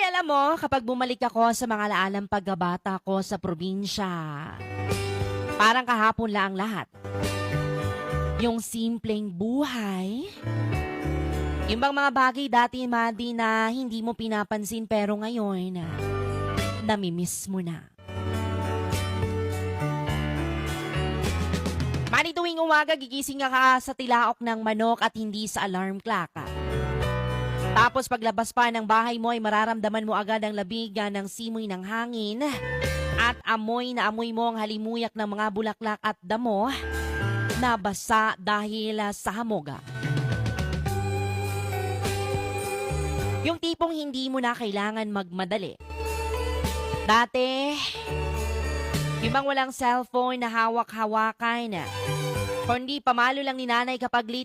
Bali, alam mo, kapag bumalik ako sa mga laalang pagbabata ko sa probinsya, parang kahapon lang ang lahat. Yung simpleng buhay, yung bang mga bagay dati, Madi, na hindi mo pinapansin pero ngayon, namimiss mo na. Madi, tuwing umaga, gigising ka sa tilaok ng manok at hindi sa alarm clock. Tapos paglabas pa ng bahay mo ay mararamdaman mo agad ang labigan ng simoy ng hangin at amoy na amoy mo ang halimuyak ng mga bulaklak at damo na basa dahil sa hamoga. Yung tipong hindi mo na kailangan magmadali. Dati, yung bang walang cellphone na hawak-hawakan, kundi pamalo lang ni nanay kapag late